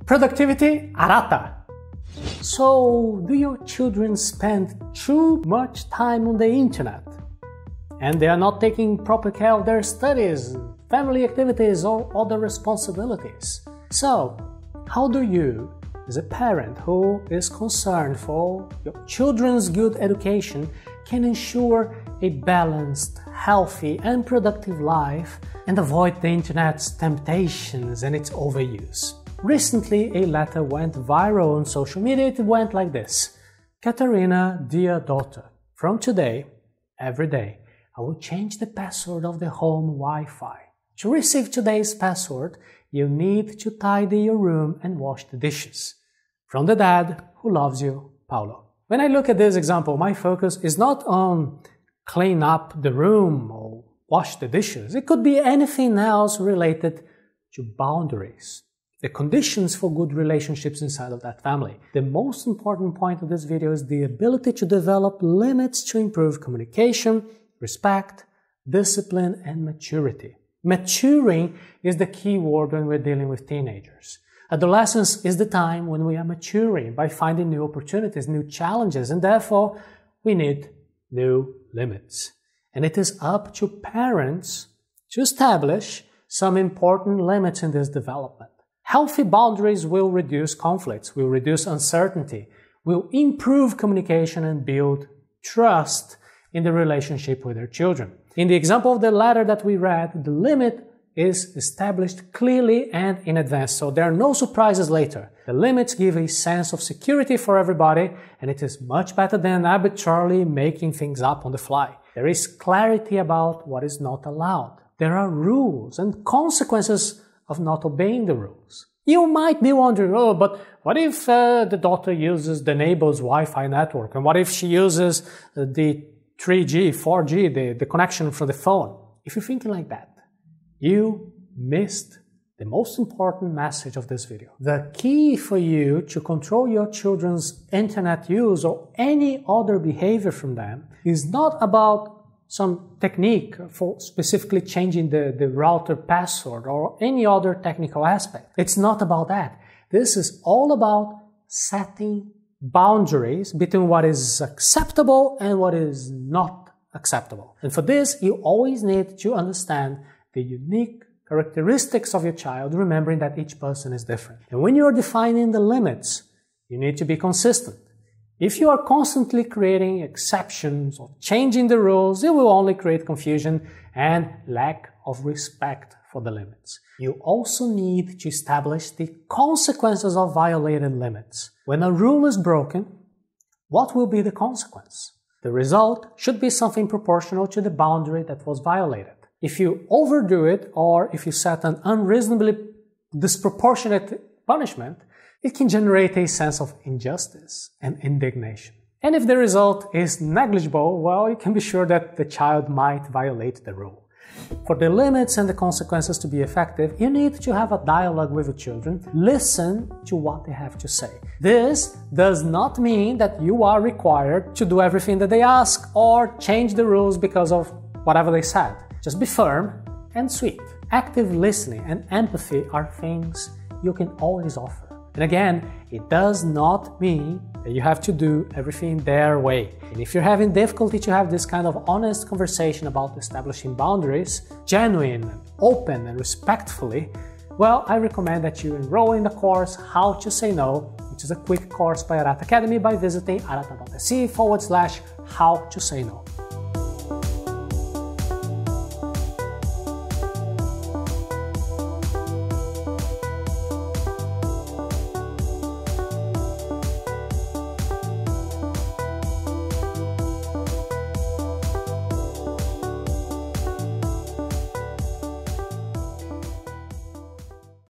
Productivity Arata. So, do your children spend too much time on the internet? And they are not taking proper care of their studies, family activities, or other responsibilities? So, how do you, as a parent who is concerned for your children's good education, can ensure a balanced, healthy, and productive life and avoid the internet's temptations and its overuse? Recently, a letter went viral on social media. It went like this: Katarina, dear daughter, from today, every day, I will change the password of the home Wi-Fi. To receive today's password, you need to tidy your room and wash the dishes. From the dad who loves you, Paulo. When I look at this example, my focus is not on clean up the room or wash the dishes. It could be anything else related to boundaries, the conditions for good relationships inside of that family. The most important point of this video is the ability to develop limits to improve communication, respect, discipline, and maturity. Maturing is the key word when we're dealing with teenagers. Adolescence is the time when we are maturing by finding new opportunities, new challenges, and therefore we need new limits. And it is up to parents to establish some important limits in this development. Healthy boundaries will reduce conflicts, will reduce uncertainty, will improve communication and build trust in the relationship with their children. In the example of the letter that we read, the limit is established clearly and in advance, so there are no surprises later. The limits give a sense of security for everybody, and it is much better than arbitrarily making things up on the fly. There is clarity about what is not allowed. There are rules and consequences of not obeying the rules. You might be wondering, oh, but what if the daughter uses the neighbor's Wi-Fi network? And what if she uses the 3G, 4G, the connection from the phone? If you're thinking like that, you missed the most important message of this video. The key for you to control your children's internet use or any other behavior from them is not about some technique for specifically changing the router password or any other technical aspect. It's not about that. This is all about setting boundaries between what is acceptable and what is not acceptable. And for this, you always need to understand the unique characteristics of your child, remembering that each person is different. And when you are defining the limits, you need to be consistent. If you are constantly creating exceptions or changing the rules, it will only create confusion and lack of respect for the limits. You also need to establish the consequences of violated limits. When a rule is broken, what will be the consequence? The result should be something proportional to the boundary that was violated. If you overdo it, or if you set an unreasonably disproportionate punishment, it can generate a sense of injustice and indignation. And if the result is negligible, well, you can be sure that the child might violate the rule. For the limits and the consequences to be effective, you need to have a dialogue with your children. Listen to what they have to say. This does not mean that you are required to do everything that they ask or change the rules because of whatever they said. Just be firm and sweet. Active listening and empathy are things you can always offer. And again, it does not mean that you have to do everything their way. And if you're having difficulty to have this kind of honest conversation about establishing boundaries, genuine, and open and respectfully, well, I recommend that you enroll in the course How to Say No, which is a quick course by Arata Academy, by visiting arata.se/how to say no.